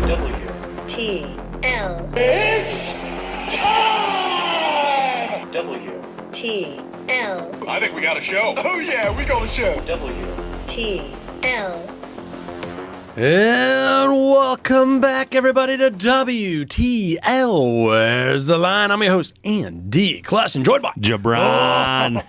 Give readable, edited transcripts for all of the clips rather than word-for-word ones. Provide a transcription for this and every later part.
W-T-L. It's time! W-T-L. I think we got a show. Oh, yeah, we got a show. W-T-L. And welcome back, everybody, to WTL. Where's the line? I'm your host, Andy Class, joined by JaBron.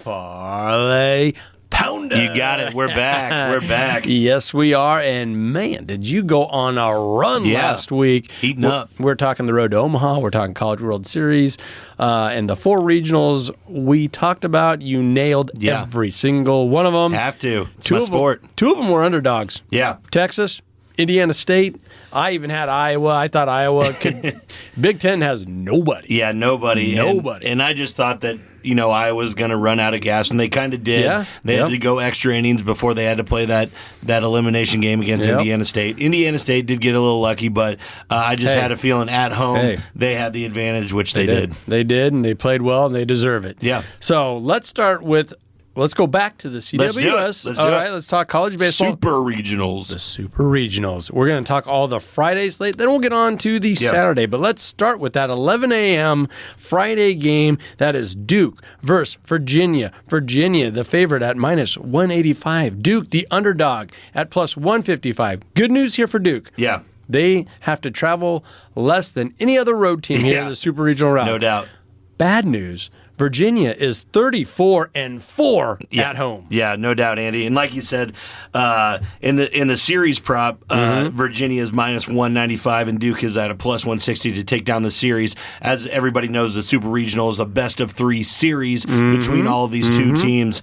Parlay Pounder. You got it. We're back. We're back. Yes, we are. And man, did you go on a run last week? Heating up. We're talking the road to Omaha. We're talking College World Series. And the 4 regionals we talked about, you nailed every single one of them. Have to. It's my sport. 2 of them were underdogs. Yeah. Texas, Indiana State. I even had Iowa. I thought Iowa could. Big Ten has nobody. Yeah, nobody. Nobody. And I just thought that, Iowa was going to run out of gas, and they kind of did. Yeah. They had to go extra innings before they had to play that elimination game against Indiana State. Indiana State did get a little lucky, but I just had a feeling at home they had the advantage, which they did. They did, and they played well, and they deserve it. Yeah. So let's start with. Let's go back to the CWS. Let's do it. All right, let's talk college baseball. Super regionals. The Super Regionals. We're going to talk all the Friday slate. Then we'll get on to the Saturday. But let's start with that 11 a.m. Friday game. That is Duke versus Virginia. Virginia, the favorite at minus 185. Duke, the underdog, at plus 155. Good news here for Duke. Yeah. They have to travel less than any other road team here in the Super Regional route. No doubt. Bad news. Virginia is 34-4 at home. Yeah, no doubt, Andy. And like you said, in the series prop, Virginia is minus 195 and Duke is at a plus 160 to take down the series. As everybody knows, the Super Regional is a best of 3 series between all of these 2 teams.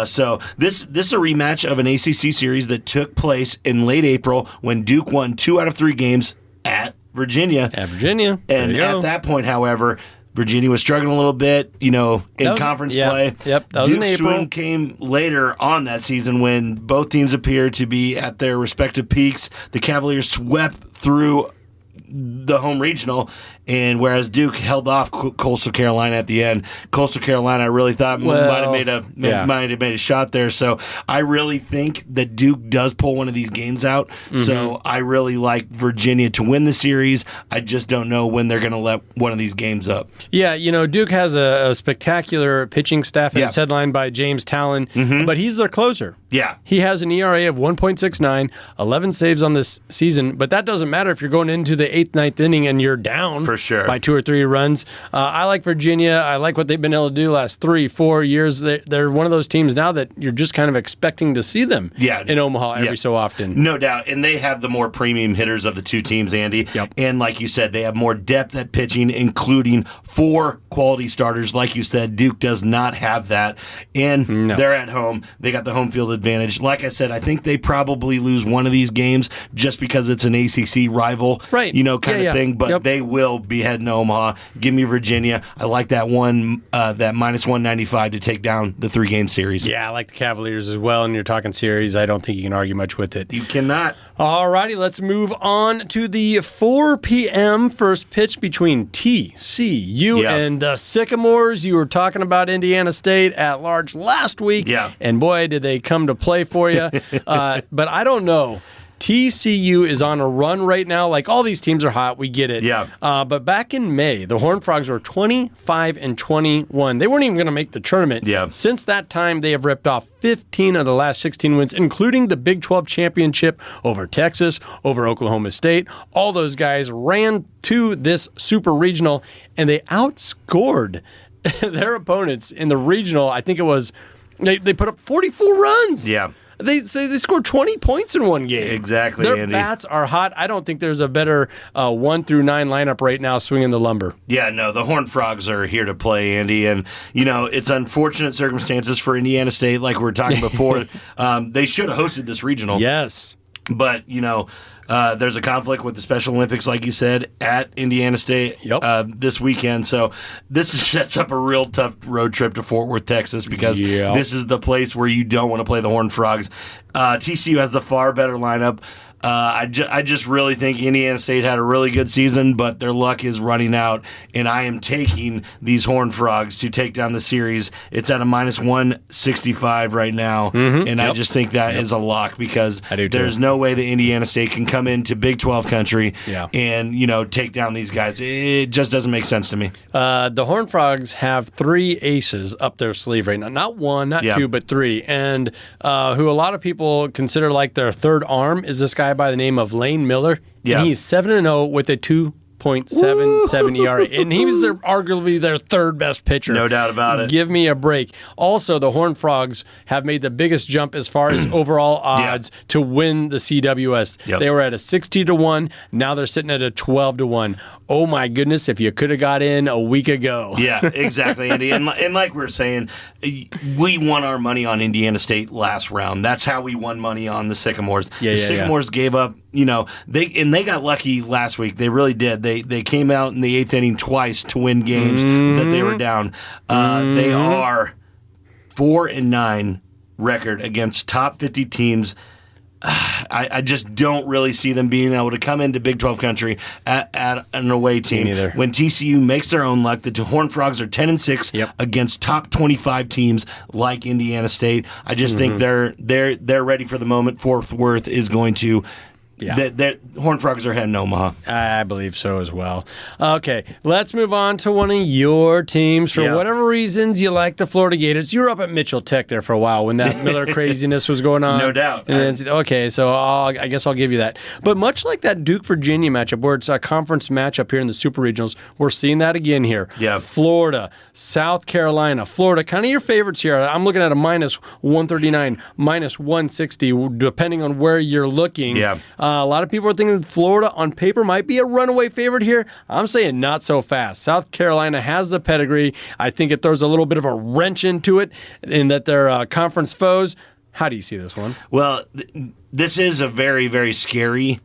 So this is a rematch of an ACC series that took place in late April when Duke won 2 out of 3 games at Virginia. At Virginia. And at that point, however, Virginia was struggling a little bit, in conference play. Yep, that was in Duke's April. swing came later on that season when both teams appeared to be at their respective peaks. The Cavaliers swept through the home regional, and whereas Duke held off Coastal Carolina at the end, Coastal Carolina I really thought might have made a shot there. So I really think that Duke does pull one of these games out. So I really like Virginia to win the series. I just don't know when they're going to let one of these games up. Yeah, Duke has a spectacular pitching staff, and it's headlined by James Talon, but he's their closer. Yeah. He has an ERA of 1.69, 11 saves on this season, but that doesn't matter if you're going into the 8th, 9th inning and you're down for sure by 2 or 3 runs. I like Virginia. I like what they've been able to do the last 3-4 years. They're one of those teams now that you're just kind of expecting to see them in Omaha every so often. No doubt. And they have the more premium hitters of the 2 teams, Andy. Yep. And like you said, they have more depth at pitching, including 4 quality starters. Like you said, Duke does not have that. And they're at home. They got the home field advantage. Like I said, I think they probably lose one of these games just because it's an ACC rival, right? Kind of thing. But they will be heading to Omaha. Give me Virginia. I like that one, that minus 195 to take down the 3-game series. Yeah, I like the Cavaliers as well. And you're talking series. I don't think you can argue much with it. You cannot. All righty, let's move on to the 4 p.m. first pitch between TCU and the Sycamores. You were talking about Indiana State at large last week. Yeah. And boy, did they come to play for you. But I don't know. TCU is on a run right now. Like, all these teams are hot. We get it. Yeah. But back in May, the Horned Frogs were 25-21. They weren't even going to make the tournament. Yeah. Since that time, they have ripped off 15 of the last 16 wins, including the Big 12 championship over Texas, over Oklahoma State. All those guys ran to this Super Regional, and they outscored their opponents in the regional. I think it was, they put up 44 runs. Yeah. They scored 20 points in one game. Exactly, Their Andy. bats are hot. I don't think there's a better 1 through 9 lineup right now swinging the lumber. Yeah, no, the Horned Frogs are here to play, Andy. And, it's unfortunate circumstances for Indiana State, like we were talking before. They should have hosted this regional. Yes. But, there's a conflict with the Special Olympics, like you said, at Indiana State this weekend. So this sets up a real tough road trip to Fort Worth, Texas, because this is the place where you don't want to play the Horned Frogs. TCU has the far better lineup. I just really think Indiana State had a really good season, but their luck is running out, and I am taking these Horned Frogs to take down the series. It's at a -165 right now, and I just think that is a lock because there's no way that Indiana State can come into Big 12 country and take down these guys. It just doesn't make sense to me. The Horned Frogs have 3 aces up their sleeve right now. Not 1, not 2, but 3. And who a lot of people consider like their third arm is this guy by the name of Lane Miller. Yeah. And he's 7-0 with a 2.77 ERA. And he was arguably their third best pitcher. No doubt about it. Give me a break. Also, the Horned Frogs have made the biggest jump as far as overall odds to win the CWS. Yep. They were at a 60-1. Now they're sitting at a 12-1. Oh my goodness, if you could have got in a week ago. Yeah, exactly, Andy. And like we were saying, we won our money on Indiana State last round. That's how we won money on the Sycamores. The Sycamores gave up, they got lucky last week. They really did. They came out in the 8th inning twice to win games that they were down. They are 4-9 record against top 50 teams. I just don't really see them being able to come into Big 12 country at an away team. When TCU makes their own luck, the Horned Frogs are 10-6 against top 25 teams like Indiana State. I just think they're ready for the moment. Fort Worth is going to. The Horned Frogs are heading to Omaha. I believe so as well. Okay, let's move on to one of your teams. For whatever reasons, you like the Florida Gators. You were up at Mitchell Tech there for a while when that Miller craziness was going on. No doubt. And then, okay, so I guess I'll give you that. But much like that Duke-Virginia matchup, where it's a conference matchup here in the Super Regionals, we're seeing that again here. Yeah. Florida, South Carolina, Florida, kind of your favorites here. I'm looking at a -139, -160, depending on where you're looking. Yeah. A lot of people are thinking Florida on paper might be a runaway favorite here. I'm saying not so fast. South Carolina has the pedigree. I think it throws a little bit of a wrench into it in that they're conference foes. How do you see this one? Well, this is a very, very scary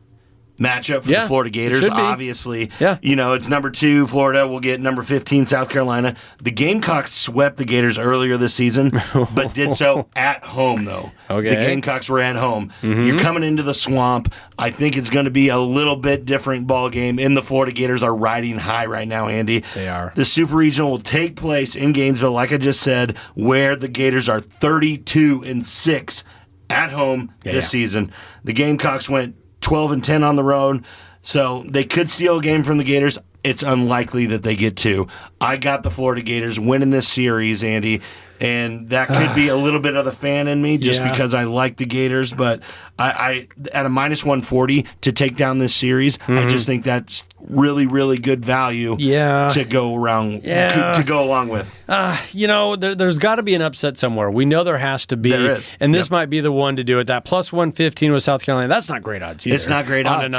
matchup for the Florida Gators. Obviously, it's number 2 Florida will get number 15 South Carolina. The Gamecocks swept the Gators earlier this season, but did so at home though. Okay. The Gamecocks were at home. You're coming into the swamp. I think it's going to be a little bit different ball game, and the Florida Gators are riding high right now, Andy. They are. The Super Regional will take place in Gainesville, like I just said, where the Gators are 32-6 at home this season. The Gamecocks went 12-10 on the road, so they could steal a game from the Gators. It's unlikely that they get 2. I got the Florida Gators winning this series, Andy, and that could be a little bit of the fan in me just because I like the Gators, but I at a -140 to take down this series, I just think that's really, really good value to go around to go along with. There's got to be an upset somewhere. We know there has to be. There is. And this might be the one to do it. That +115 with South Carolina, that's not great odds either. It's not great odds. On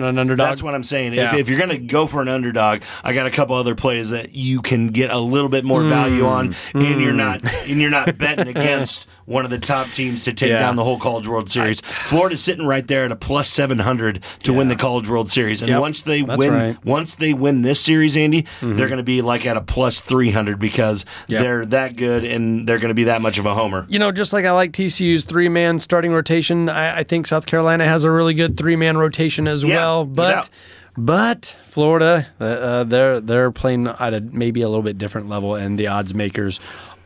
an underdog. That's what I'm saying. If you're going to go for an underdog, I got a couple other plays that you can get a little bit more value on, and you're not betting against one of the top teams to take down the whole College World Series. Florida's sitting right there at a +700 to win the College World Series, and once they win this series, Andy, they're going to be like at a +300 because they're that good and they're going to be that much of a homer. Just like I like TCU's 3-man starting rotation, I think South Carolina has a really good 3-man rotation as well. But Florida, they're playing at maybe a little bit different level, and the odds makers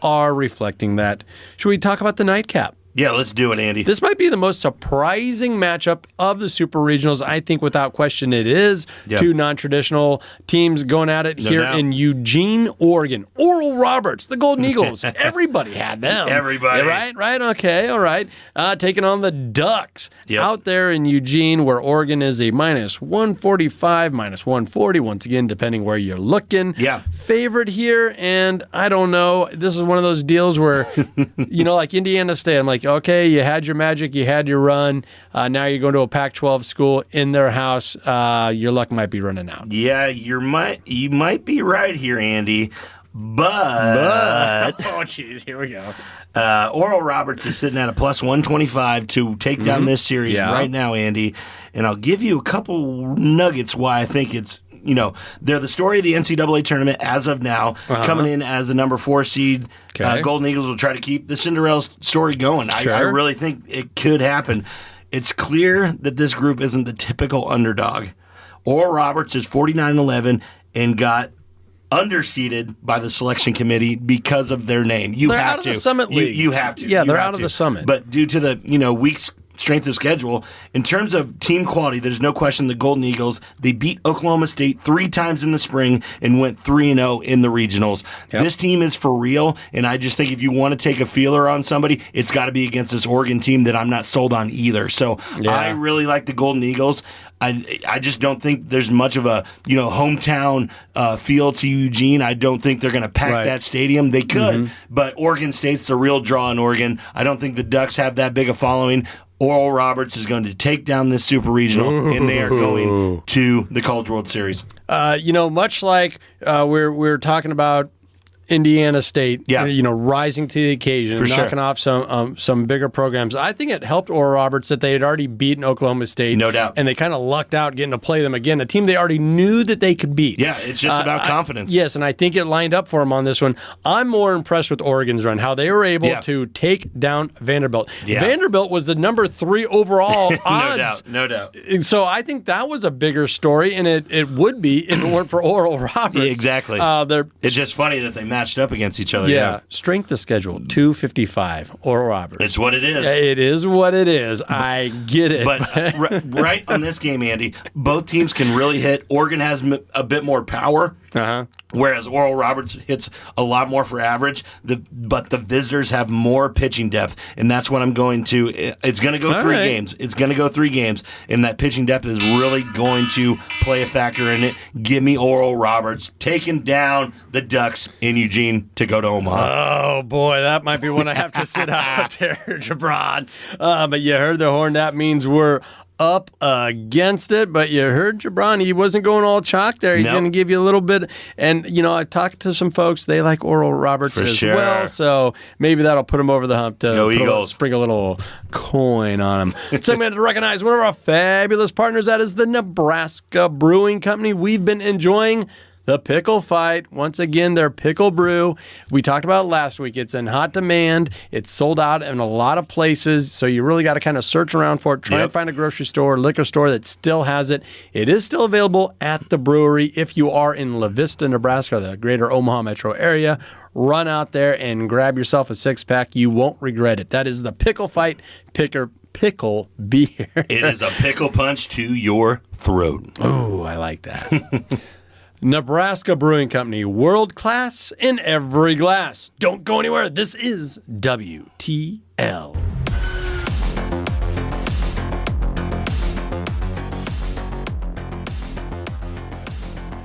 are reflecting that. Should we talk about the nightcap? Yeah, let's do it, Andy. This might be the most surprising matchup of the Super Regionals. I think without question it is. Yep. 2 non-traditional teams going at it here in Eugene, Oregon. Oral Roberts, the Golden Eagles. Everybody had them. Everybody. Right? Okay, all right. Taking on the Ducks out there in Eugene, where Oregon is a -145, -140, once again, depending where you're looking. Yeah. Favorite here, and I don't know. This is one of those deals where, like Indiana State, I'm like, okay, you had your magic, you had your run. Now you're going to a Pac-12 school in their house. Your luck might be running out. Yeah, you might be right here, Andy. But oh, jeez, here we go. Oral Roberts is sitting at a +125 to take down this series right now, Andy. And I'll give you a couple nuggets why I think it's, they're the story of the NCAA tournament as of now, coming in as the number 4 seed. Golden Eagles will try to keep the Cinderella story going. I really think it could happen. it's clear that this group isn't the typical underdog. Oral Roberts is 49-11 and got underseeded by the selection committee because of their name. They're out of the Summit League. You have to. Yeah, they're out of the Summit. But due to the weak strength of schedule, in terms of team quality, there's no question the Golden Eagles, they beat Oklahoma State 3 times in the spring and went 3-0 in the regionals. Yep. This team is for real, and I just think if you want to take a feeler on somebody, it's got to be against this Oregon team that I'm not sold on either. So I really like the Golden Eagles. I just don't think there's much of a hometown feel to Eugene. I don't think they're going to pack that stadium. They could, but Oregon State's the real draw in Oregon. I don't think the Ducks have that big a following. Oral Roberts is going to take down this Super Regional, and they are going to the College World Series. Much like we're talking about Indiana State, rising to the occasion, knocking off some bigger programs. I think it helped Oral Roberts that they had already beaten Oklahoma State. No doubt. And they kind of lucked out getting to play them again, a team they already knew that they could beat. Yeah, it's just about confidence. Yes, and I think it lined up for them on this one. I'm more impressed with Oregon's run, how they were able to take down Vanderbilt. Yeah. Vanderbilt was the number 3 overall odds. No doubt. So I think that was a bigger story, and it would be if it weren't for Oral Roberts. Yeah, exactly. It's just funny that they matched up against each other. Yeah. Strength of schedule, 255, Oral Roberts. It's what it is. It is what it is. I get it. But right on this game, Andy, both teams can really hit. Oregon has a bit more power, whereas Oral Roberts hits a lot more for average. But the visitors have more pitching depth, and that's what I'm going to. It's going to go 3 games. It's going to go 3 games, and that pitching depth is really going to play a factor in it. Give me Oral Roberts taking down the Ducks in Eugene to go to Omaha. Oh, boy, that might be one I have to sit out there, JaBron. But you heard the horn. That means we're up against it. But you heard JaBron. He wasn't going all chalk there. He's going to give you a little bit. And, I talked to some folks. They like Oral Roberts as well. So maybe that'll put him over the hump to sprinkle a little coin on him. So I'm going to recognize one of our fabulous partners. That is the Nebraska Brewing Company. We've been enjoying the Pickle Fight. Once again, their pickle brew. We talked about it last week. It's in hot demand. It's sold out in a lot of places, so you really got to kind of search around for it. Try and find a grocery store, liquor store that still has it. It is still available at the brewery. If you are in La Vista, Nebraska, or the greater Omaha metro area, run out there and grab yourself a 6-pack. You won't regret it. That is the Pickle Fight pickle beer. It is a pickle punch to your throat. Oh, I like that. Nebraska Brewing Company, world class in every glass. Don't go anywhere. This is WTL.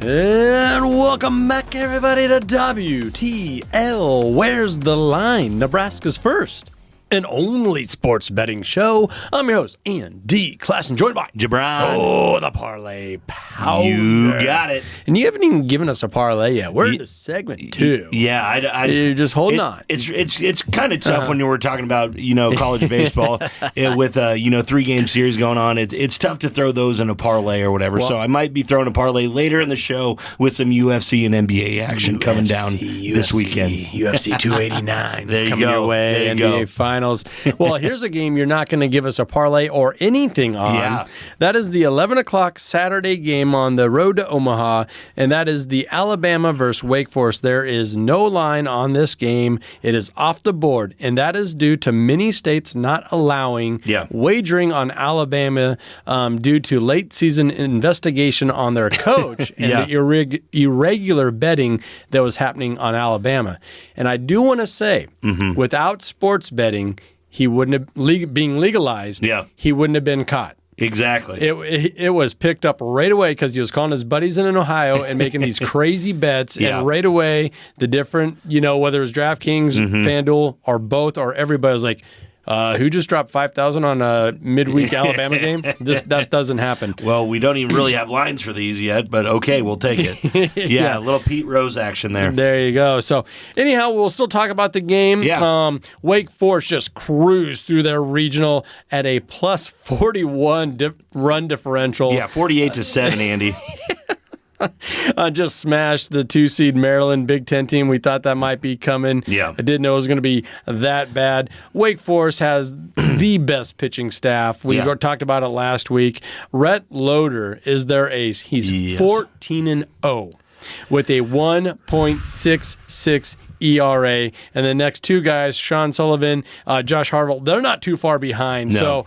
And welcome back, everybody, to WTL. Where's the line? Nebraska's first and only sports betting show. I'm your host, Andy Klassen, joined by JaBron. Oh, the parlay powder. You got it. And you haven't even given us a parlay yet. We're into segment 2. Yeah, you're just holding on. It's kind of tough when you were talking about college baseball with 3-game series going on. It's tough to throw those in a parlay or whatever. So I might be throwing a parlay later in the show with some UFC and NBA action coming down this weekend. UFC 289 is coming your way. There you NBA go. Finals. Well, here's a game you're not going to give us a parlay or anything on. Yeah. That is the 11 o'clock Saturday game on the road to Omaha, and that is the Alabama versus Wake Forest. There is no line on this game. It is off the board, and that is due to many states not allowing wagering on Alabama due to late season investigation on their coach and the irregular betting that was happening on Alabama. And I do want to say, without sports betting, he wouldn't have being legalized. He wouldn't have been caught. Exactly. It was picked up right away because he was calling his buddies in Ohio and making these crazy bets. And right away, the different, whether it was DraftKings, FanDuel, or both, or everybody was like, who just dropped $5,000 on a midweek Alabama game? That doesn't happen. Well, we don't even really have lines for these yet, but okay, we'll take it. Yeah, a little Pete Rose action there. There you go. So anyhow, we'll still talk about the game. Yeah. Wake Forest just cruised through their regional at a plus 41 run differential. Yeah, 48-7, Andy. just smashed the 2-seed Maryland Big Ten team. We thought that might be coming. Yeah. I didn't know it was going to be that bad. Wake Forest has the best pitching staff. We talked about it last week. Rhett Loader is their ace. He's 14-0 with a 1.66 ERA. And the next two guys, Sean Sullivan, Josh Harville, they're not too far behind. No. So,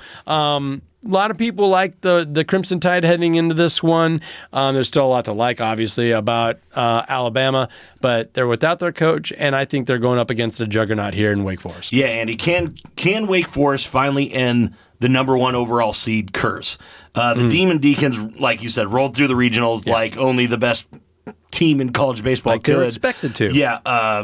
a lot of people like the Crimson Tide heading into this one. There's still a lot to like, obviously, about Alabama, but they're without their coach, and I think they're going up against a juggernaut here in Wake Forest. Yeah, Andy, can Wake Forest finally end the number one overall seed curse? The Demon Deacons, like you said, rolled through the regionals like only the best team in college baseball like could. They were expected to. Yeah,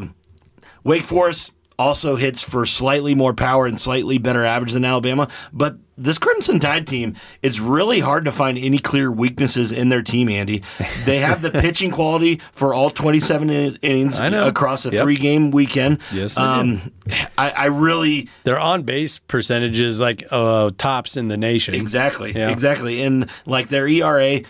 Wake Forest also hits for slightly more power and slightly better average than Alabama, but this Crimson Tide team, it's really hard to find any clear weaknesses in their team, Andy. They have the pitching quality for all 27 innings across a 3-game weekend. Yes, they do. I really... Their on-base percentages like tops in the nation. Exactly. And like their ERA,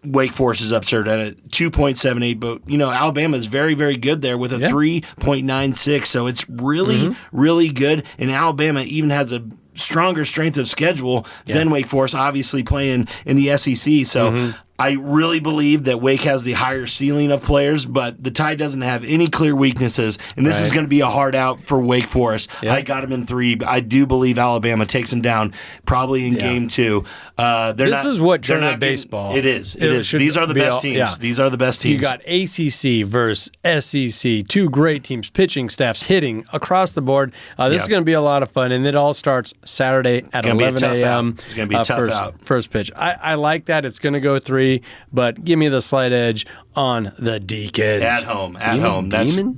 Wake Forest is absurd at a 2.78, but Alabama is very, very good there with a 3.96. So it's really, really good. And Alabama even has a stronger strength of schedule than Wake Forest, obviously playing in the SEC. So I really believe that Wake has the higher ceiling of players, but the Tide doesn't have any clear weaknesses, and this is going to be a hard out for Wake Forest. I got them in 3. I do believe Alabama takes them down probably in game 2. This is what tournament baseball. It is. These are the best teams. These are the best teams. You got ACC versus SEC, 2 great teams, pitching staffs, hitting across the board. This is going to be a lot of fun, and it all starts Saturday at 11 a.m. It's going to be a tough out. First pitch. I like that. It's going to go 3. But give me the slight edge on the Deacons. At home.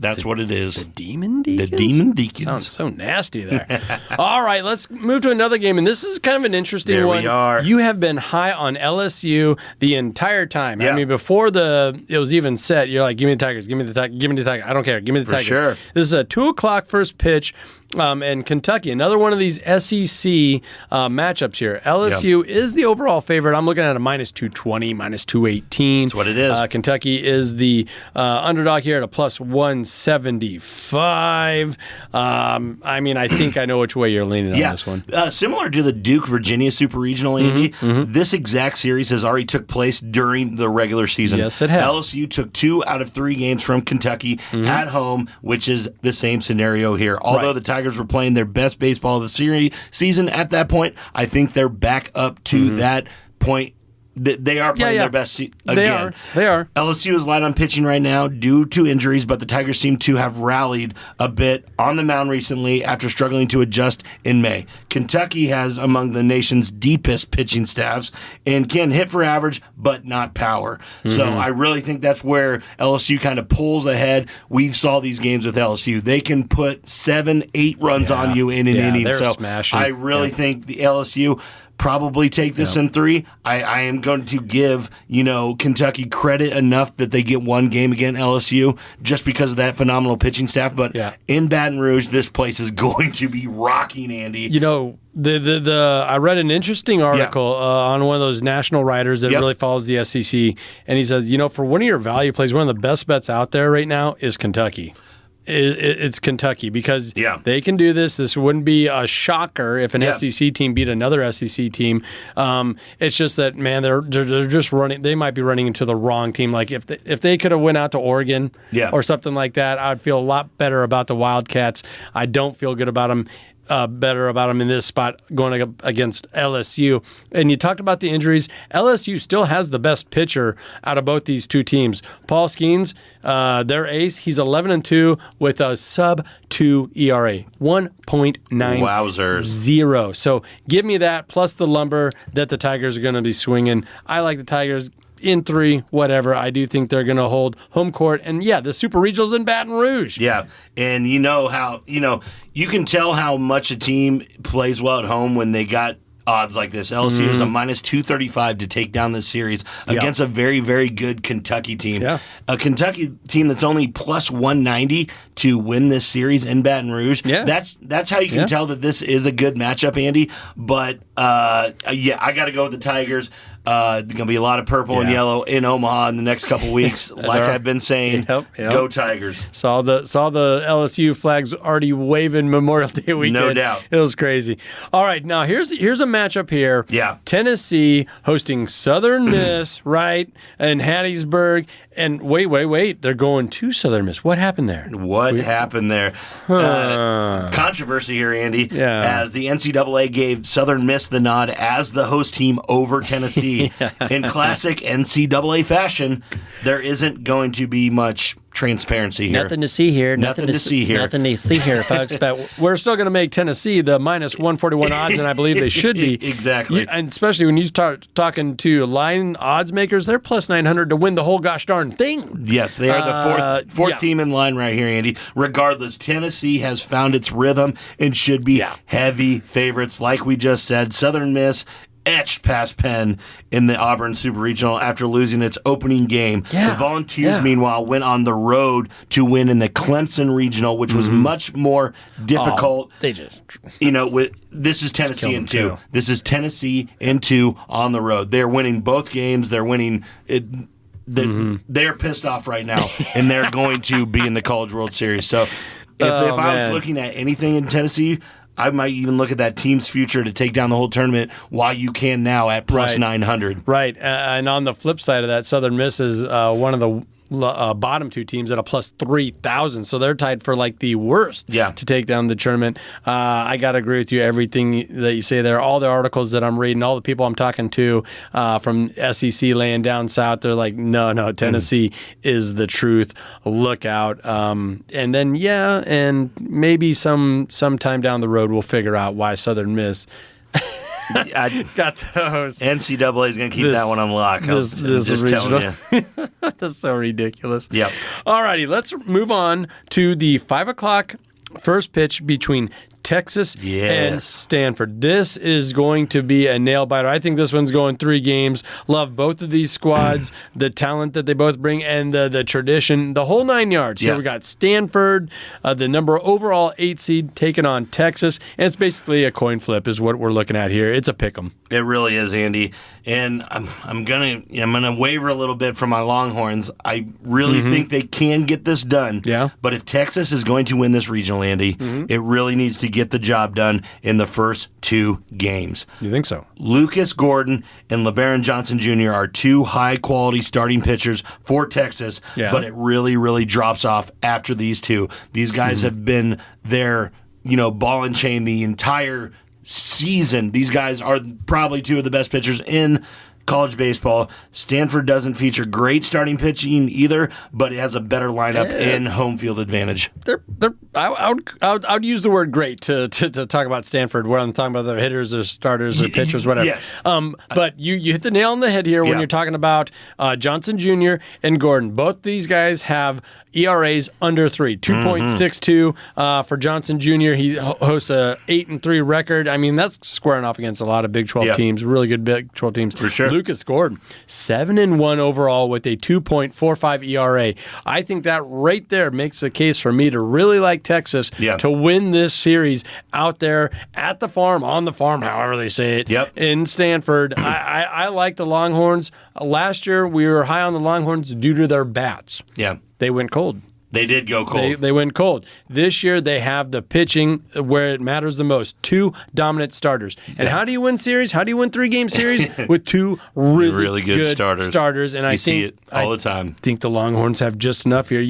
That's what it is. The Demon Deacons? The Demon Deacons. Sounds so nasty there. All right, let's move to another game, and this is kind of an interesting one. There we are. You have been high on LSU the entire time. Yeah. I mean, before it was even set, you're like, give me the Tigers, give me the Tigers, give me the Tigers. I don't care, give me the Tigers. For sure. This is a 2 o'clock first pitch. And Kentucky, another one of these SEC matchups here. LSU is the overall favorite. I'm looking at a minus 220, minus 218. That's what it is. Kentucky is the underdog here at a plus 175. I mean, I think I know which way you're leaning on this one. Similar to the Duke-Virginia Super Regional, Andy, this exact series has already took place during the regular season. Yes, it has. LSU took 2 out of 3 games from Kentucky at home, which is the same scenario here. Although the Tigers were playing their best baseball of the season at that point, I think they're back up to that point. They are playing their best again. They are. LSU is light on pitching right now due to injuries, but the Tigers seem to have rallied a bit on the mound recently after struggling to adjust in May. Kentucky has among the nation's deepest pitching staffs and can hit for average, but not power. So I really think that's where LSU kind of pulls ahead. We saw these games with LSU. They can put 7, 8 runs on you in an inning. They're So smashing. I really think the LSU probably take this in 3. I am going to give, Kentucky credit enough that they get 1 game against LSU just because of that phenomenal pitching staff. But in Baton Rouge, this place is going to be rocking, Andy. I read an interesting article on one of those national writers that really follows the SEC, and he says, for one of your value plays, one of the best bets out there right now is Kentucky. It's Kentucky because they can do this. This wouldn't be a shocker if an SEC team beat another SEC team. It's just that, man, they're just running. They might be running into the wrong team. Like if they could have went out to Oregon or something like that, I'd feel a lot better about the Wildcats. I don't feel good about them. Better about them in this spot going against LSU. And you talked about the injuries. LSU still has the best pitcher out of both these two teams. Paul Skeens, their ace, he's 11-2 with a sub-2 ERA, 1.90. Wowzers. So give me that plus the lumber that the Tigers are going to be swinging. I like the Tigers in 3, whatever. I do think they're going to hold home court. And, the Super Regionals in Baton Rouge. Yeah, and you can tell how much a team plays well at home when they got odds like this. LSU is a minus 235 to take down this series against a very, very good Kentucky team. Yeah. A Kentucky team that's only plus 190 to win this series in Baton Rouge. Yeah. That's how you can tell that this is a good matchup, Andy. But, I got to go with the Tigers. There's going to be a lot of purple and yellow in Omaha in the next couple weeks. Like I've been saying, go Tigers. Saw the LSU flags already waving Memorial Day weekend. No doubt. It was crazy. All right, now here's a matchup here. Yeah. Tennessee hosting Southern Miss, right, in Hattiesburg. And wait. They're going to Southern Miss. What happened there? What happened there? Controversy here, Andy, as the NCAA gave Southern Miss the nod as the host team over Tennessee. In classic NCAA fashion, there isn't going to be much transparency here. Nothing to see here. Nothing to see here. Nothing to see here, folks. But we're still going to make Tennessee the minus 141 odds, and I believe they should be. Exactly. And especially when you start talking to line odds makers, they're plus 900 to win the whole gosh darn thing. Yes, they are the fourth team in line right here, Andy. Regardless, Tennessee has found its rhythm and should be heavy favorites. Like we just said, Southern Miss etched past Penn in the Auburn Super Regional after losing its opening game. The Volunteers, meanwhile, went on the road to win in the Clemson Regional, which was much more difficult. They just, this is Tennessee in 2. This is Tennessee in 2 on the road. They're winning both games. They're winning. They're pissed off right now, and they're going to be in the College World Series. So if I was looking at anything in Tennessee, I might even look at that team's future to take down the whole tournament while you can now at plus 900. Right. And on the flip side of that, Southern Miss is one of the bottom two teams at a plus 3,000. So they're tied for like the worst to take down the tournament. I got to agree with you. Everything that you say there, all the articles that I'm reading, all the people I'm talking to from SEC laying down south, they're like, no, Tennessee is the truth. Look out. And then, and maybe sometime down the road we'll figure out why Southern Miss got toast. NCAA is going to keep that one on lock. This just telling you. That's so ridiculous. Yep. All righty, let's move on to the 5 o'clock first pitch between Texas and Stanford. This is going to be a nail biter. I think this one's going 3 games. Love both of these squads, the talent that they both bring, and the tradition, the whole 9 yards. Here we got Stanford, the number overall 8 seed, taking on Texas, and it's basically a coin flip is what we're looking at here. It's a pick 'em. It really is, Andy. And I'm gonna waver a little bit from my Longhorns. I really think they can get this done. Yeah. But if Texas is going to win this regional, Andy, it really needs to get the job done in the first 2 games. You think so? Lucas Gordon and LeBaron Johnson Jr. are 2 high-quality starting pitchers for Texas, but it really, really drops off after these 2. These guys have been their, ball and chain the entire season. These guys are probably 2 of the best pitchers in college baseball. Stanford doesn't feature great starting pitching either, but it has a better lineup in home field advantage. I would use the word great to talk about Stanford, where I'm talking about their hitters, their starters, their pitchers, whatever. Yes. But you hit the nail on the head here when you're talking about Johnson Jr. and Gordon. Both these guys have ERAs under 3, 2.62 for Johnson Jr. He hosts a 8-3 record. I mean, that's squaring off against a lot of Big 12 teams, really good Big 12 teams. For sure. Lucas Gordon, 7-1 overall with a 2.45 ERA. I think that right there makes the case for me to really like Texas to win this series out there at the farm, on the farm, however they say it, in Stanford. I like the Longhorns. Last year, we were high on the Longhorns due to their bats. Yeah. They went cold. They did go cold. They went cold. This year, they have the pitching where it matters the most. 2 dominant starters. And how do you win series? How do you win 3-game series? With 2 really good starters. And I see it all the time. I think the Longhorns have just enough here.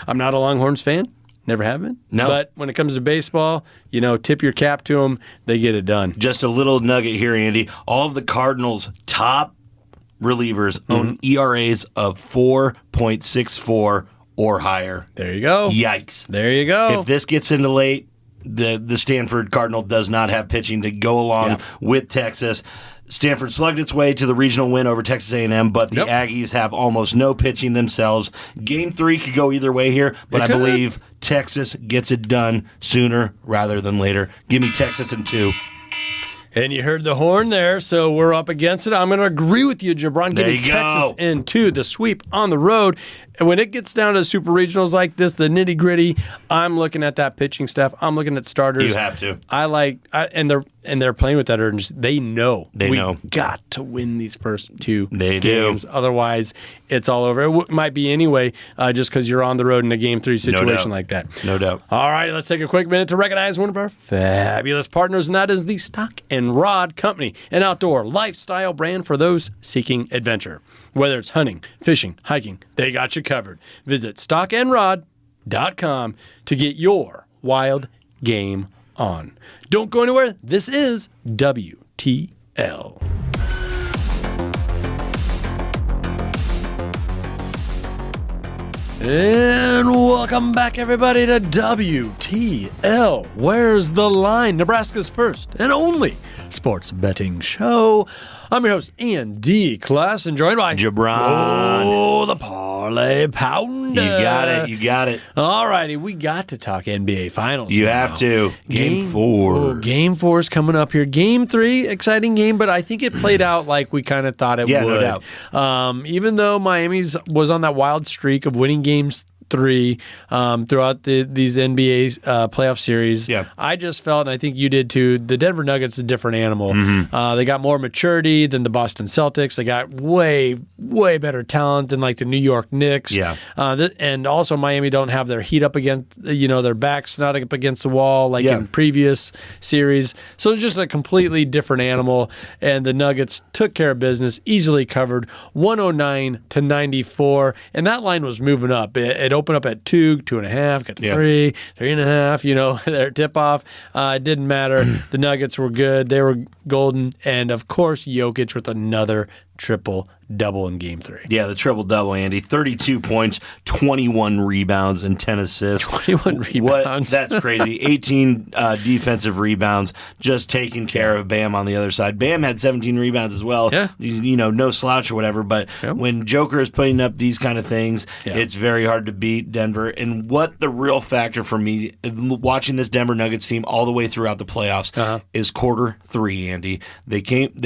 I'm not a Longhorns fan. Never have been. No. But when it comes to baseball, tip your cap to them. They get it done. Just a little nugget here, Andy. All of the Cardinals' top relievers own ERAs of 4.64 or higher. There you go. Yikes. There you go. If this gets into late, the Stanford Cardinal does not have pitching to go along with Texas. Stanford slugged its way to the regional win over Texas A&M, but the Aggies have almost no pitching themselves. Game 3 could go either way here, but I believe Texas gets it done sooner rather than later. Give me Texas in 2. And you heard the horn there, so we're up against it. I'm going to agree with you, JaBron. There Giving you Texas go. into the sweep on the road. And when it gets down to super regionals like this, the nitty gritty, I'm looking at that pitching staff. I'm looking at starters. You have to. And they're playing with that urgency. They know. They know. Got to win these first two They games. do. Otherwise, it's all over. It might be anyway, just because you're on the road in a Game 3 situation like that. No doubt. All right, let's take a quick minute to recognize one of our fabulous partners, and that is the Stock and Rod Company, an outdoor lifestyle brand for those seeking adventure. Whether it's hunting, fishing, hiking, they got you covered. Visit stockandrod.com to get your wild game on. Don't go anywhere. This is WTL. And welcome back, everybody, to WTL. Where's the line? Nebraska's first and only sports betting show. I'm your host, Ian D. Class, and joined by JaBron. Oh, the Parlay Pounder. You got it. All righty, we got to talk NBA Finals. You now. have to. Game 4. Game 4 is coming up here. Game 3, exciting game, but I think it played out like we kind of thought it would. No doubt. Even though Miami's was on that wild streak of winning games 3 throughout these NBA playoff series. Yeah. I just felt, and I think you did too, the Denver Nuggets is a different animal. Mm-hmm. They got more maturity than the Boston Celtics. They got way better talent than like the New York Knicks. Yeah. And also Miami don't have their heat up against, their backs not up against the wall like in previous series. So it's just a completely different animal. And the Nuggets took care of business, easily covered 109-94. And that line was moving up. It opened up at 2, 2.5, got to 3, 3.5, their tip off. It didn't matter. The Nuggets were good. They were golden. And of course, Jokic with another triple-double in Game 3. Yeah, the triple-double, Andy. 32 points, 21 rebounds, and 10 assists. 21 rebounds. That's crazy. 18 defensive rebounds, just taking care of Bam on the other side. Bam had 17 rebounds as well. Yeah. No slouch or whatever, but when Joker is putting up these kind of things, it's very hard to beat Denver. And what the real factor for me, watching this Denver Nuggets team all the way throughout the playoffs, is quarter 3, Andy. They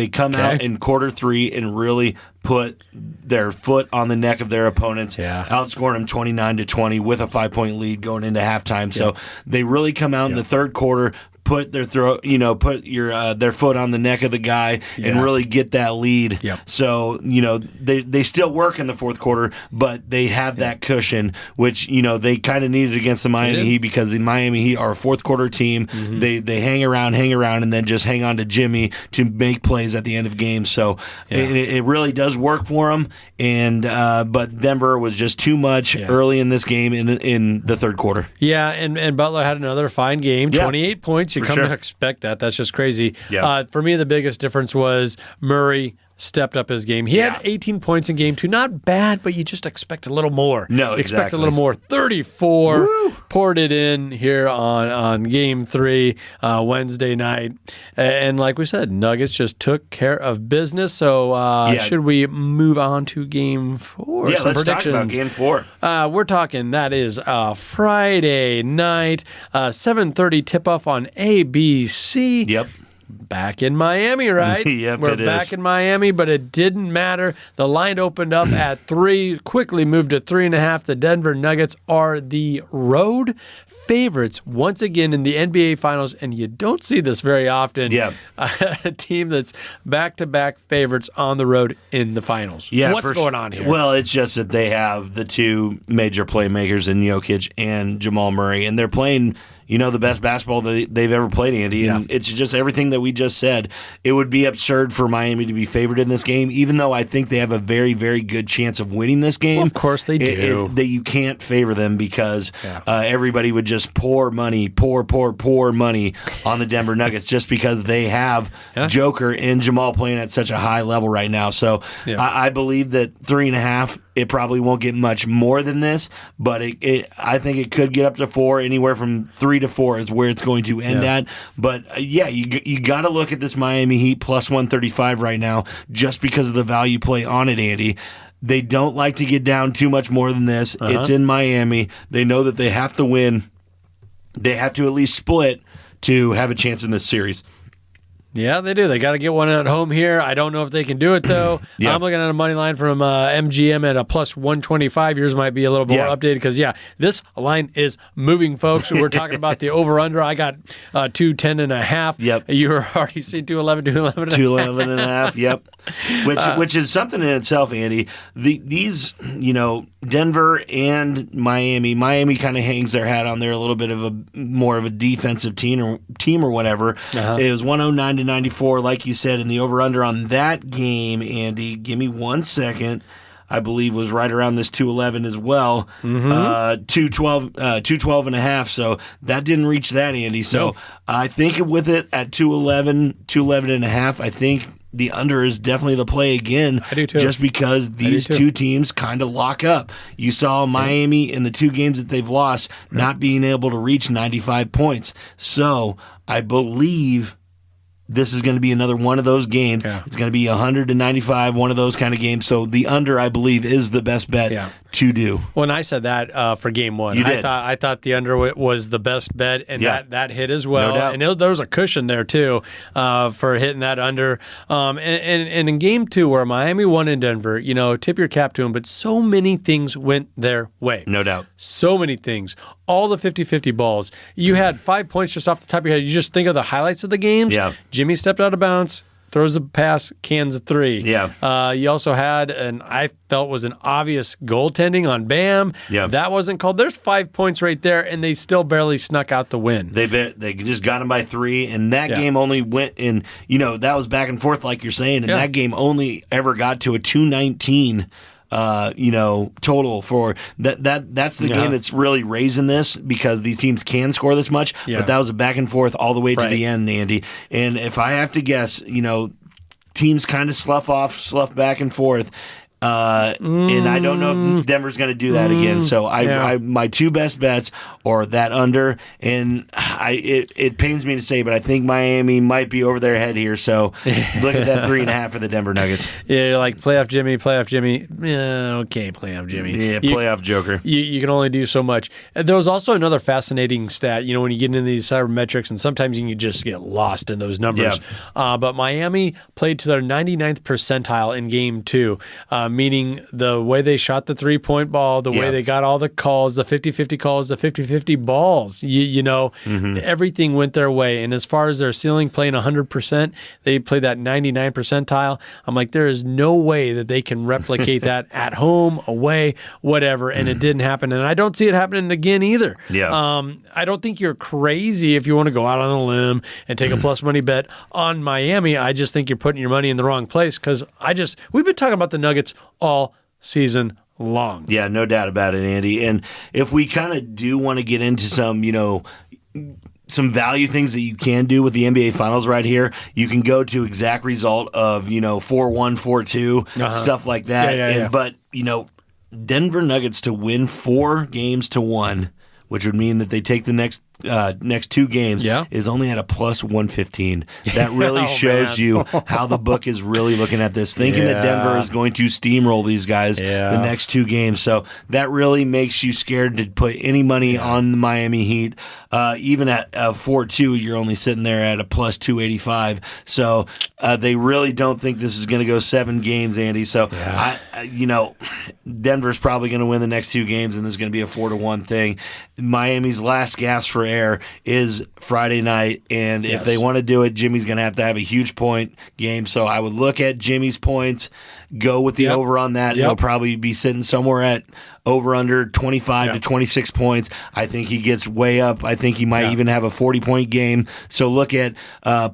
come out in quarter 3 and really put their foot on the neck of their opponents, outscoring them 29-20 with a 5-point lead going into halftime. So they really come out in the third quarter, put their their foot on the neck of the guy and really get that lead. So, they still work in the fourth quarter, but they have that cushion, which, they kind of needed against the Miami Heat because the Miami Heat are a fourth quarter team. They hang around, and then just hang on to Jimmy to make plays at the end of games. So it really does work for them. And but Denver was just too much early in this game in the third quarter. Yeah, and Butler had another fine game, 28 points. You come to expect that. That's just crazy. For me, the biggest difference was Murray stepped up his game. He had 18 points in Game 2. Not bad, but you just expect a little more. No, expect a little more. 34. Woo! Poured it in here on Game 3 Wednesday night. And like we said, Nuggets just took care of business. So should we move on to Game 4? Yeah, Some let's predictions. talk about Game 4. We're talking, that is Friday night, 7:30 tip-off on ABC. Yep. Back in Miami, right? Yep, We're it back is. in Miami, but it didn't matter. The line opened up at 3, quickly moved to 3.5. The Denver Nuggets are the road favorites once again in the NBA Finals, and you don't see this very often. Yeah. A team that's back-to-back favorites on the road in the Finals. Yeah, What's going on here? Well, it's just that they have the two major playmakers in Jokic and Jamal Murray, and they're playing the best basketball that they've ever played, Andy. And it's just everything that we just said. It would be absurd for Miami to be favored in this game, even though I think they have a very, very good chance of winning this game. Well, of course they do. That you can't favor them because everybody would just pour money on the Denver Nuggets just because they have Joker and Jamal playing at such a high level right now. So I believe that 3.5, it probably won't get much more than this, but I think it could get up to 4. Anywhere from 3 to 4 is where it's going to end at. But you got to look at this Miami Heat plus 135 right now just because of the value play on it, Andy. They don't like to get down too much more than this. It's in Miami. They know that they have to win. They have to at least split to have a chance in this series. Yeah, they do. They got to get one at home here. I don't know if they can do it, though. Yeah. I'm looking at a money line from MGM at a plus 125. Yours might be a little more updated because, this line is moving, folks. We're talking about the over-under. I got 210.5. Yep. You were already seeing 211. 211.5. Yep. Which is something in itself, Andy. These, Denver and Miami. Miami kind of hangs their hat on there a little bit of a more of a defensive team or whatever. It was 109-94, like you said, in the over/under on that game. Andy, give me 1 second. I believe was right around this 211 as well. 212.5. So that didn't reach that, Andy. So I think with it at 211.5, I think the under is definitely the play again. I do too. Just because these two teams kind of lock up. You saw Miami in the two games that they've lost not being able to reach 95 points. So I believe this is going to be another one of those games. Yeah. It's going to be 100-95, one of those kind of games. So the under, I believe, is the best bet to do. When I said that for game one, you did. I thought the under was the best bet, and that hit as well. No doubt. And there was a cushion there, too, for hitting that under. And in game two, where Miami won in Denver, tip your cap to them, but so many things went their way. No doubt. So many things. All the 50-50 balls. You had 5 points just off the top of your head. You just think of the highlights of the games. Yeah. Jimmy stepped out of bounds, throws the pass, cans a three. Yeah. You also had, I felt was an obvious goaltending on Bam. Yeah. That wasn't called. There's 5 points right there, and they still barely snuck out the win. They just got him by 3, and that game only went in, that was back and forth like you're saying, and that game only ever got to a 219 total for that's the game that's really raising this because these teams can score this much, but that was a back and forth all the way to the end, Andy. And if I have to guess, teams kind of slough back and forth. And I don't know if Denver's going to do that again. So I my two best bets are that under, and it pains me to say, but I think Miami might be over their head here. So look at that 3.5 for the Denver Nuggets. Yeah, you're like playoff Jimmy. Yeah, okay, playoff Jimmy. Yeah, playoff Joker. You can only do so much. And there was also another fascinating stat. When you get into these cybermetrics, and sometimes you can just get lost in those numbers. Yeah. But Miami played to their 99th percentile in game 2. Meaning the way they shot the three-point ball, the way they got all the calls, the 50-50 calls, the 50-50 balls, everything went their way. And as far as their ceiling playing 100%, they played that 99 percentile. I'm like, there is no way that they can replicate that at home, away, whatever, and it didn't happen. And I don't see it happening again either. Yeah. I don't think you're crazy if you want to go out on a limb and take a plus money bet on Miami. I just think you're putting your money in the wrong place because we've been talking about the Nuggets all season long. Yeah, no doubt about it, Andy. And if we kind of do want to get into some, some value things that you can do with the NBA Finals right here, you can go to exact result of, 4-1, 4-2, stuff like that. But, Denver Nuggets to win 4 games to 1, which would mean that they take the next 2 games, is only at a plus 115. That really shows you how the book is really looking at this, thinking that Denver is going to steamroll these guys the next 2 games. So that really makes you scared to put any money on the Miami Heat. Even at 4-2, you're only sitting there at a plus 285. So they really don't think this is going to go 7 games, Andy. So, Denver's probably going to win the next 2 games, and this is going to be a 4-1 thing. Miami's last gasp for air is Friday night, and if they want to do it, Jimmy's going to have a huge point game. So I would look at Jimmy's points, go with the over on that. He'll probably be sitting somewhere at over under 25 to 26 points. I think he gets way up. I think he might even have a 40-point game. So look at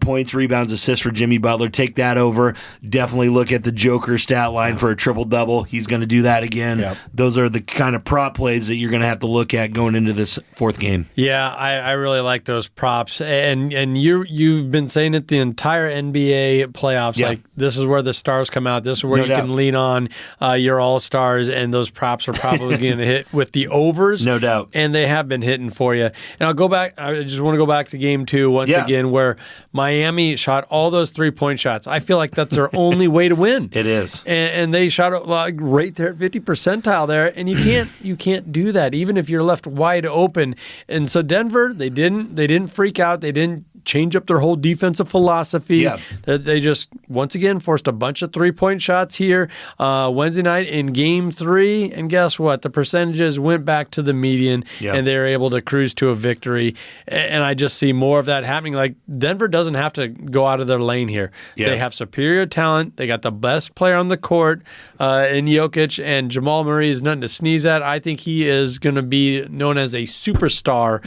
points, rebounds, assists for Jimmy Butler. Take that over. Definitely look at the Joker stat line for a triple-double. He's going to do that again. Yep. Those are the kind of prop plays that you're going to have to look at going into this 4th game. Yeah, I really like those props. And you've been saying it the entire NBA playoffs. Like, this is where the stars come out. This is where you can lean on your all-stars, and those props are probably going to hit with the overs. No doubt. And they have been hitting for you. And I'll go back. I just want to go back to game 2 once again, where Miami shot all those 3-point shots. I feel like that's their only way to win. It is. And they shot it right there at 50 percentile there. And you can't do that, even if you're left wide open. And so Denver, they didn't freak out. They didn't change up their whole defensive philosophy. Yeah. They just, once again, forced a bunch of three-point shots here Wednesday night in Game 3. And guess what? The percentages went back to the median, and they were able to cruise to a victory. And I just see more of that happening. Like, Denver doesn't have to go out of their lane here. Yeah. They have superior talent. They got the best player on the court in Jokic, and Jamal Murray is nothing to sneeze at. I think he is going to be known as a superstar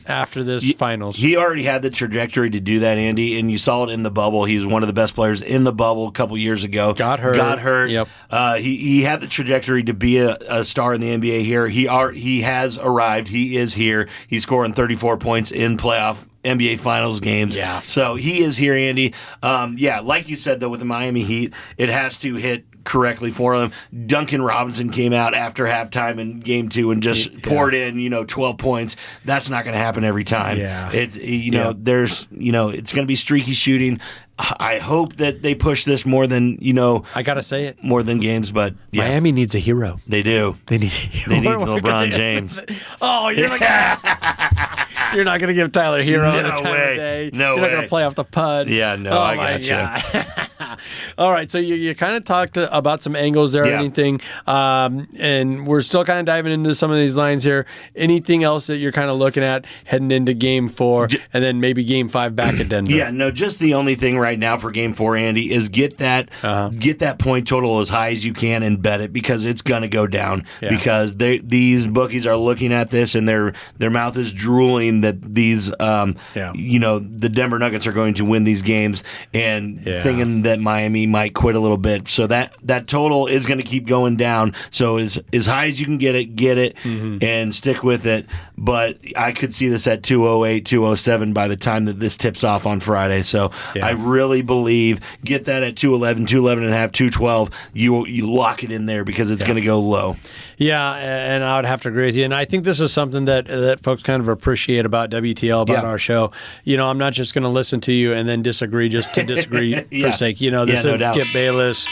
after this finals. He already had the trajectory to do that, Andy, and you saw it in the bubble. He was one of the best players in the bubble a couple years ago. Got hurt. Yep. He had the trajectory to be a star in the NBA here. He has arrived. He is here. He's scoring 34 points in playoff NBA Finals games. Yeah. So he is here, Andy. Like you said, though, with the Miami Heat, it has to hit correctly for them. Duncan Robinson came out after halftime in Game 2 and just poured in, 12 points. That's not going to happen every time. Yeah. It's it's going to be streaky shooting. I hope that they push this more than, I got to say it. More than games, but Miami needs a hero. They do. They need LeBron James. Oh, you're you're not going to give Tyler a hero at a time of day. No way. You're not going to play off the pud. Yeah, no, I got you. All right, so you kind of talked about some angles there or anything, and we're still kind of diving into some of these lines here. Anything else that you're kind of looking at heading into Game 4 and then maybe Game 5 back at Denver? Yeah, no, just the only thing right now for Game 4, Andy, is get that point total as high as you can and bet it, because it's going to go down because these bookies are looking at this and their mouth is drooling that these the Denver Nuggets are going to win these games and thinking that Miami might quit a little bit. So that total is going to keep going down. So as high as you can get it, and stick with it. But I could see this at 208, 207 by the time that this tips off on Friday. So I really believe get that at 211, 211 and a half, 212. You lock it in there because it's going to go low. Yeah, and I would have to agree with you. And I think this is something that folks kind of appreciate about WTL, about our show. I'm not just going to listen to you and then disagree just to disagree for sake. This is Skip Bayless,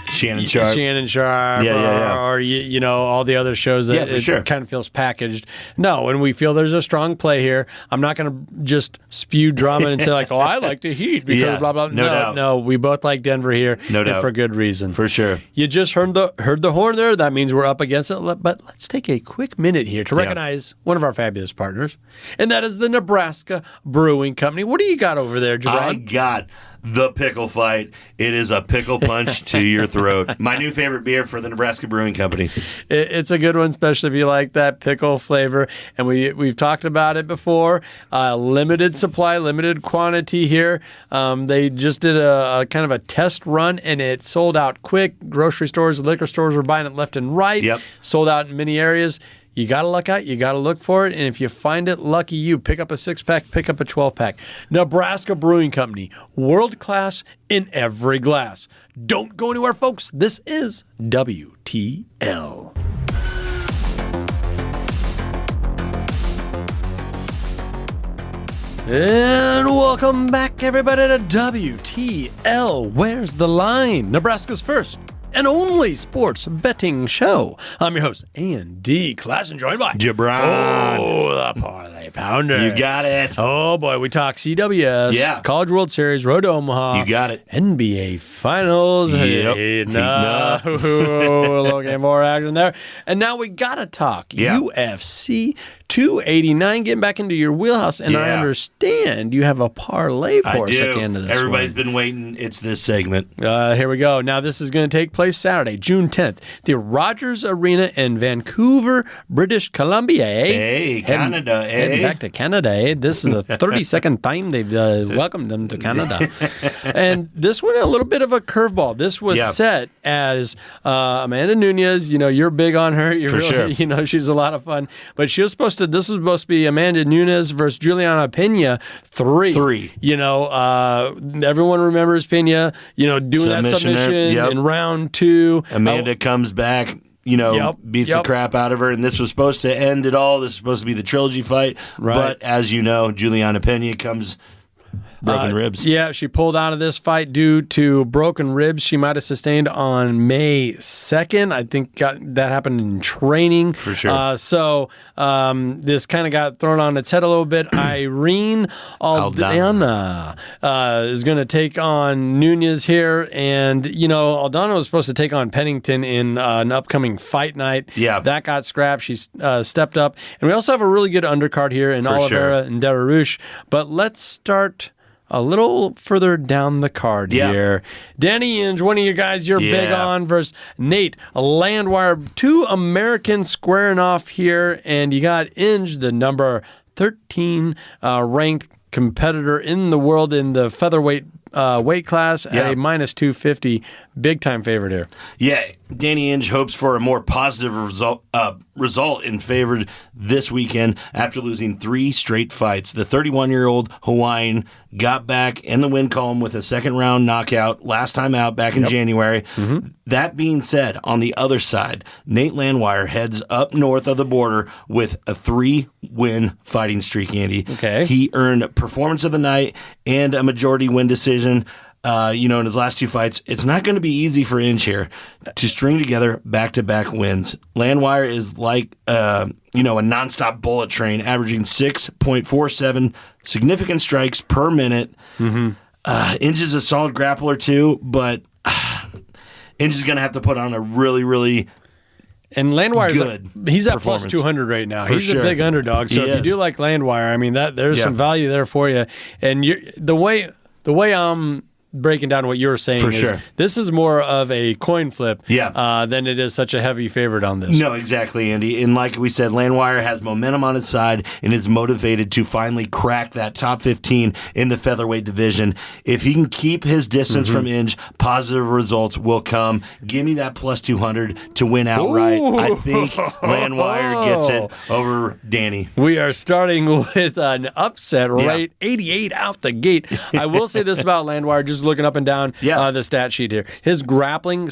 Shannon Sharp, or all the other shows that it kind of feels packaged. No, when we feel there's a strong play here, I'm not going to just spew drama and say like, oh, I like the Heat because blah blah. No, we both like Denver here, no doubt, for good reason, for sure. You just heard the horn there. That means we're up against it. But let's take a quick minute here to recognize one of our fabulous partners, and that is the Nebraska Brewing Company. What do you got over there, JaBron? I got the pickle fight. It is a pickle punch to your throat. My new favorite beer for the Nebraska Brewing Company. It's a good one, especially if you like that pickle flavor. And we've talked about it before. Limited supply, limited quantity here. They just did a kind of a test run, and it sold out quick. Grocery stores, liquor stores were buying it left and right. Yep. Sold out in many areas. You got to luck out. You got to look for it. And if you find it, lucky you. Pick up a 6-pack, pick up a 12-pack. Nebraska Brewing Company. World class in every glass. Don't go anywhere, folks. This is WTL. And welcome back, everybody, to WTL. Where's the line? Nebraska's first and only sports betting show. I'm your host, Andy Klassen, joined by JaBron. Oh, the Parlay Pounder. You got it. Oh, boy, we talk CWS, College World Series, Road to Omaha. You got it. NBA Finals. Yep. Hey, no. A little game more action there. And now we got to talk UFC 289, getting back into your wheelhouse. And I understand you have a parlay for us at the end of this. Everybody's been waiting. It's this segment. Here we go. Now, this is going to take place Saturday, June 10th, the Rogers Arena in Vancouver, British Columbia. Hey, Canada. Heading back to Canada. This is the 32nd time they've welcomed them to Canada. And this one, a little bit of a curveball. This was set as Amanda Nunes. You're big on her. You're sure. She's a lot of fun. But this was supposed to be Amanda Nunes versus Juliana Pena 3. Everyone remembers Pena, doing that submission in round 2. Amanda comes back, beats the crap out of her, and this was supposed to end it all. This was supposed to be the trilogy fight. Right. But as you know, Juliana Pena comes broken ribs. Yeah, she pulled out of this fight due to broken ribs she might have sustained on May 2nd. I think that happened in training. For sure. This kind of got thrown on its head a little bit. Irene Aldana is going to take on Nunes here. And, Aldana was supposed to take on Pennington in an upcoming fight night. Yeah. That got scrapped. She stepped up. And we also have a really good undercard here in Oliveira and Delarouche. But let's start a little further down the card here. Danny Inge, one of you guys you're big on, versus Nate Landwehr. Two Americans squaring off here. And you got Inge, the number 13 ranked competitor in the world in the featherweight weight class at a minus 250. Big time favorite here. Yeah, Danny Inge hopes for a more positive result in favor this weekend after losing 3 straight fights. The 31-year-old Hawaiian got back in the win column with a second-round knockout last time out back in January. That being said, on the other side, Nate Landwehr heads up north of the border with a 3-win fighting streak, Andy. Okay. He earned Performance of the Night and a majority win decision. In his last 2 fights, it's not going to be easy for Inge here to string together back-to-back wins. Landwehr is like, a nonstop bullet train, averaging 6.47 significant strikes per minute. Inge is a solid grappler too, but Inge is going to have to put on a really, really and Landwehr's good. He's at plus 200 right now. He's a big underdog. So if you do like Landwehr, I mean there's some value there for you. And the way I'm breaking down what you were saying this is more of a coin flip than it is such a heavy favorite on this. No, exactly, Andy. And like we said, Landwehr has momentum on his side and is motivated to finally crack that top 15 in the featherweight division. If he can keep his distance from Inge, positive results will come. Give me that plus 200 to win outright. I think Landwehr gets it over Danny. We are starting with an upset rate, 88 out the gate. I will say this about Landwehr, just looking up and down the stat sheet here. His grappling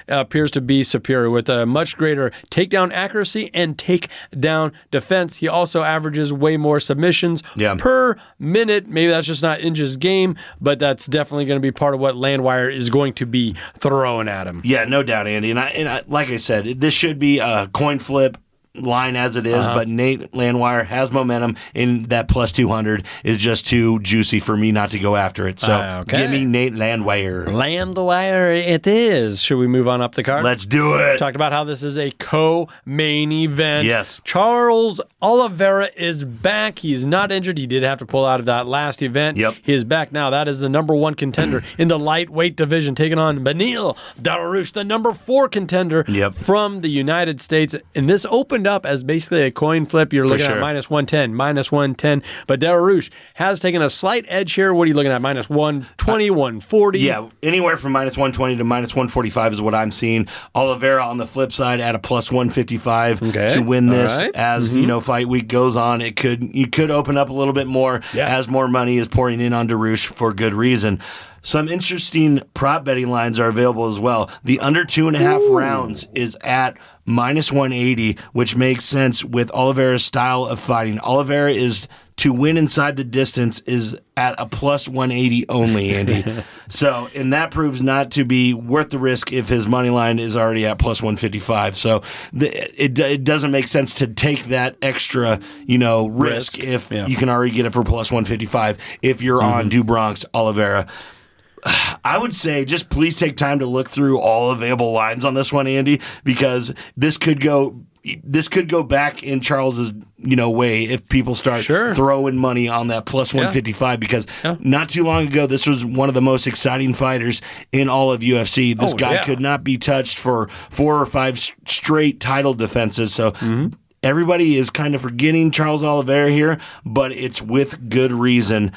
appears to be superior with a much greater takedown accuracy and takedown defense. He also averages way more submissions per minute. Maybe that's just not Inge's game, but that's definitely going to be part of what Landwehr is going to be throwing at him. Yeah, no doubt, Andy. And I like I said, this should be a coin flip line as it is, but Nate Landwehr has momentum, and that plus 200 is just too juicy for me not to go after it. So give me Nate Landwehr. Landwehr it is. Should we move on up the card? Let's do it. Talked about how this is a co-main event. Yes. Charles Oliveira is back. He's not injured. He did have to pull out of that last event. He is back now. That is the number 1 contender in the lightweight division, taking on Beneil Dararouche, the number 4 contender from the United States. And this opened up as basically a coin flip. You're looking at minus 110. But Delarouche has taken a slight edge here. What are you looking at? Minus 120, 140? Yeah, anywhere from minus 120 to minus 145 is what I'm seeing. Oliveira on the flip side at a plus 155 to win this. As fight week goes on, you could open up a little bit more as more money is pouring in on Delarouche for good reason. Some interesting prop betting lines are available as well. The under 2.5 rounds is at minus 180, which makes sense with Oliveira's style of fighting. Oliveira is to win inside the distance is at a plus 180 only, Andy. And that proves not to be worth the risk if his money line is already at plus 155. So it doesn't make sense to take that extra, risk if you can already get it for plus 155 if you're on JaBron's Oliveira. I would say just please take time to look through all available lines on this one, Andy, because this could go back in Charles's way if people start throwing money on that plus 155 because not too long ago this was one of the most exciting fighters in all of UFC. This guy could not be touched for 4 or 5 straight title defenses. So everybody is kind of forgetting Charles Oliveira here, but it's with good reason.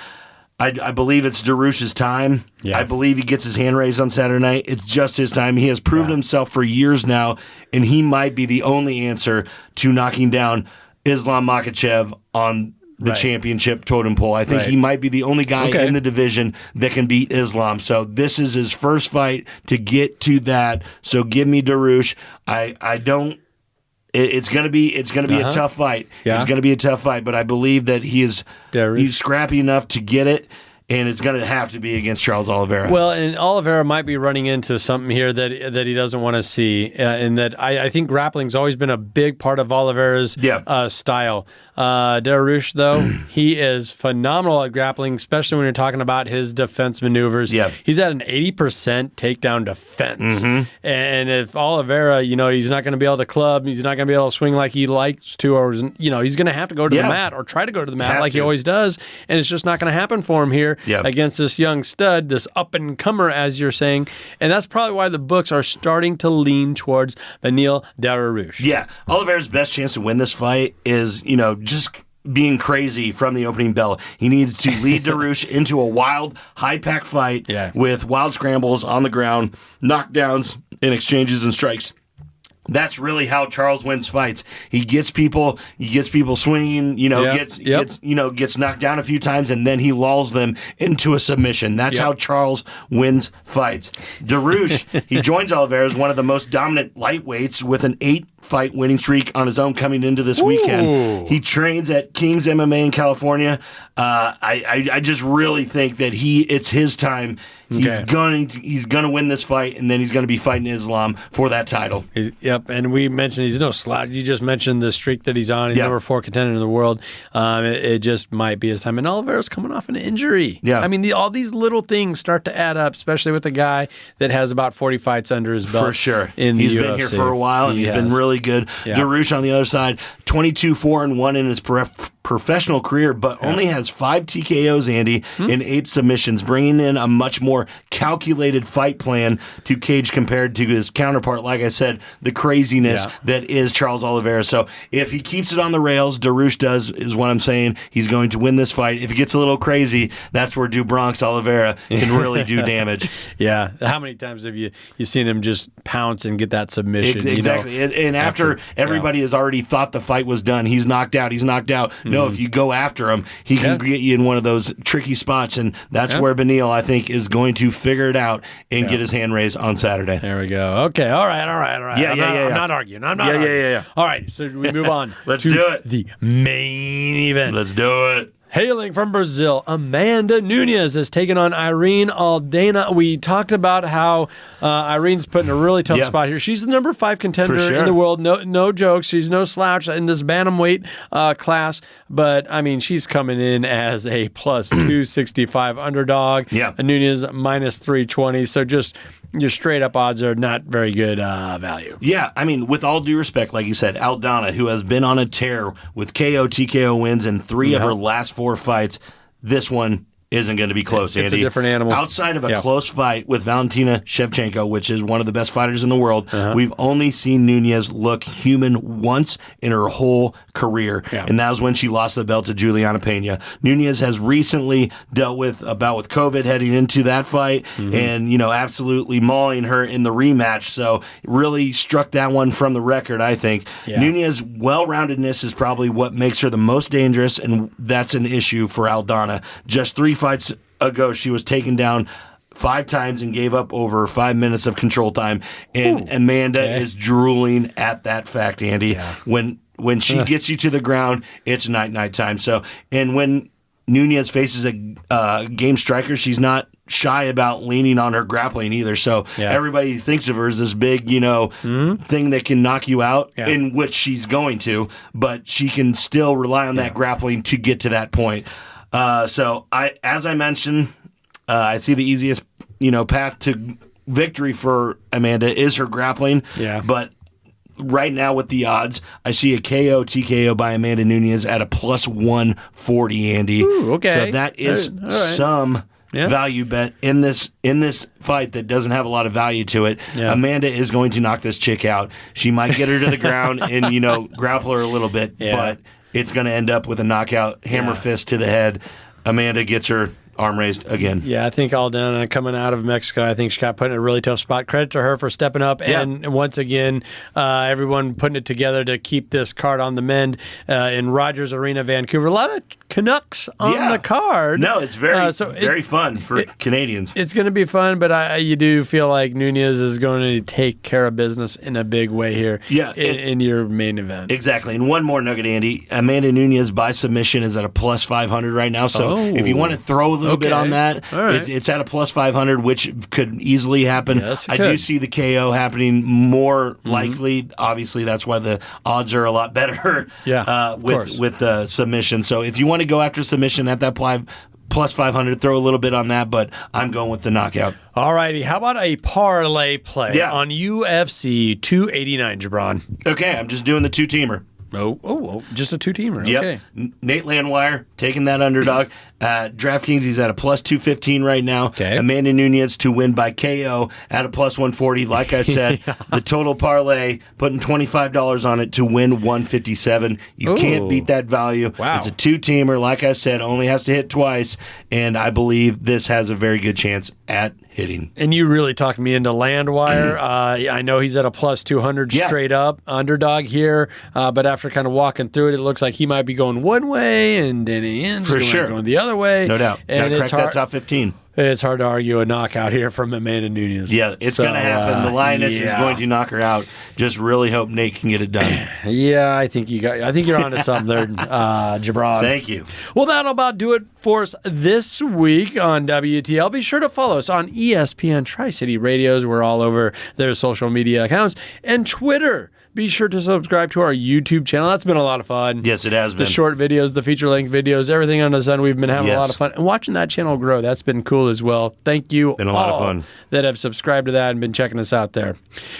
I believe it's Delarouche's time. I believe he gets his hand raised on Saturday night. It's just his time. He has proven himself for years now, and he might be the only answer to knocking down Islam Makhachev on the championship totem pole. I think he might be the only guy in the division that can beat Islam. So this is his first fight to get to that. So give me Delarouche. I don't. It's gonna be a tough fight. It's gonna be a tough fight, but I believe that he's scrappy enough to get it. and it's going to have to be against Charles Oliveira. Well, and Oliveira might be running into something here that he doesn't want to see, and that I think grappling's always been a big part of Oliveira's style. Dariush, though, he is phenomenal at grappling, especially when you're talking about his defense maneuvers. Yeah. He's at an 80% takedown defense. And if Oliveira, he's not going to be able to club, he's not going to be able to swing like he likes to, or, he's going to have to go to the mat or try to go to the mat he always does, and it's just not going to happen for him here against this young stud, this up-and-comer, as you're saying. And that's probably why the books are starting to lean towards Beneil Dariush. Yeah. Oliveira's best chance to win this fight is, just being crazy from the opening bell. He needs to lead Dariush into a wild, high-pack fight with wild scrambles on the ground, knockdowns, and exchanges and strikes. That's really how Charles wins fights. He gets people swinging, gets knocked down a few times, and then he lulls them into a submission. That's how Charles wins fights. Dariush, he joins Oliveira as one of the most dominant lightweights with an 8-fight winning streak on his own coming into this weekend. He trains at King's MMA in California. I just really think that it's his time. He's gonna win this fight, and then he's gonna be fighting Islam for that title. And we mentioned he's no slouch. You just mentioned the streak that he's on. He's number 4 contender in the world. It just might be his time. And Oliveira's coming off an injury. Yeah, I mean, all these little things start to add up, especially with a guy that has about 40 fights under his belt. For sure, he's been here for a while, and he's been really good. Dariush on the other side, 22-4-1 in his professional career, but only has 5 TKOs, Andy, and 8 submissions, bringing in a much more calculated fight plan to Cage compared to his counterpart. Like I said, the craziness that is Charles Oliveira. So if he keeps it on the rails, Dariush is what I'm saying. He's going to win this fight. If he gets a little crazy, that's where Bronx Oliveira can really do damage. Yeah. How many times have you seen him just pounce and get that submission? Exactly. And after everybody has already thought the fight was done, he's knocked out. No, if you go after him, he can get you in one of those tricky spots, and that's where Beneil, I think, is going to figure it out and get his hand raised on Saturday. There we go. Okay, all right. I'm not arguing. All right, so we move on. Let's do it. The main event. Let's do it. Hailing from Brazil, Amanda Nunes has taken on Irene Aldana. We talked about how Irene's put in a really tough spot here. She's the number 5 contender in the world. No jokes. She's no slouch in this bantamweight class. But, I mean, she's coming in as a plus 265 underdog. Yeah. Nunes minus 320. So just your straight-up odds are not very good value. Yeah, I mean, with all due respect, like you said, Aldana, who has been on a tear with KO, TKO wins in 3 of her last 4 fights, this one isn't going to be close, Andy. It's a different animal. Outside of a close fight with Valentina Shevchenko, which is one of the best fighters in the world, we've only seen Nunes look human once in her whole career, and that was when she lost the belt to Juliana Pena. Nunes has recently dealt with a bout with COVID heading into that fight, and absolutely mauling her in the rematch. So really struck that one from the record, I think. Nunes' well-roundedness is probably what makes her the most dangerous, and that's an issue for Aldana. Just 3 fights ago, she was taken down 5 times and gave up over 5 minutes of control time. And Amanda is drooling at that fact, Andy. Yeah. When she gets you to the ground, it's night time. So, and when Nunes faces a game striker, she's not shy about leaning on her grappling either. So everybody thinks of her as this big, thing that can knock you out, in which she's going to, but she can still rely on that grappling to get to that point. So as I mentioned, I see the easiest, path to victory for Amanda is her grappling. Yeah. But right now with the odds, I see a KO TKO by Amanda Nunes at a plus 140, Andy. Ooh, okay. So that is some value bet in this fight that doesn't have a lot of value to it. Yeah. Amanda is going to knock this chick out. She might get her to the ground and grapple her a little bit, but it's going to end up with a knockout, hammer fist to the head. Amanda gets her arm raised again. Yeah, I think Aldana coming out of Mexico, I think she got put in a really tough spot. Credit to her for stepping up. And once again, everyone putting it together to keep this card on the mend in Rogers Arena, Vancouver. A lot of Canucks on the card. No, it's very fun for Canadians. It's going to be fun, but you do feel like Nunes is going to take care of business in a big way here in your main event. Exactly. And one more nugget, Andy. Amanda Nunes by submission is at a plus 500 right now. So if you want to throw little bit on that. All right. It's at a plus 500, which could easily happen. Yes, it I could. do see the KO happening more likely. Obviously, that's why the odds are a lot better Yeah, with the submission. So if you want to go after submission at that plus 500, throw a little bit on that, but I'm going with the knockout. All righty. How about a parlay play Yeah. on UFC 289, JaBron? Okay, I'm just doing the two-teamer. Oh, just a two-teamer. Yep. Okay. Nate Landwehr taking that underdog. DraftKings, he's at a plus 215 right now. Okay. Amanda Nunes to win by KO at a plus 140. Like I said, the total parlay, putting $25 on it to win 157. You can't beat that value. Wow. It's a two-teamer. Like I said, only has to hit twice, and I believe this has a very good chance at hitting. And you really talked me into Landwehr. I know he's at a plus 200 straight up underdog here, but after kind of walking through it, it looks like he might be going one way, and then he ends going the other way. No doubt. And Gotta it's crack hard, that top 15. It's hard to argue a knockout here from Amanda Nunes. Yeah, it's going to happen. The Lioness is going to knock her out. Just really hope Nate can get it done. Yeah, I think you're onto something there, JaBron. Thank you. Well, that'll about do it for us this week on WTL. Be sure to follow us on ESPN Tri-City Radios. We're all over their social media accounts and Twitter. Be sure to subscribe to our YouTube channel. That's been a lot of fun. Yes, it has been. The short videos, the feature-length videos, everything under the sun. We've been having a lot of fun. And watching that channel grow, that's been cool as well. Thank you Been a lot of fun. that have subscribed to that and been checking us out there.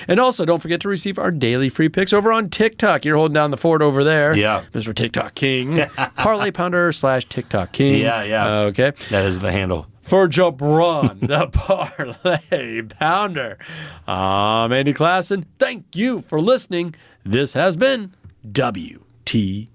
And also, don't forget to receive our daily free picks over on TikTok. You're holding down the fort over there. Yeah. Mr. TikTok King. Parlay Pounder / TikTok King. Yeah. Okay. That is the handle. For JaBron, the Parlay Pounder, I'm Andy Klassen. Thank you for listening. This has been WTL.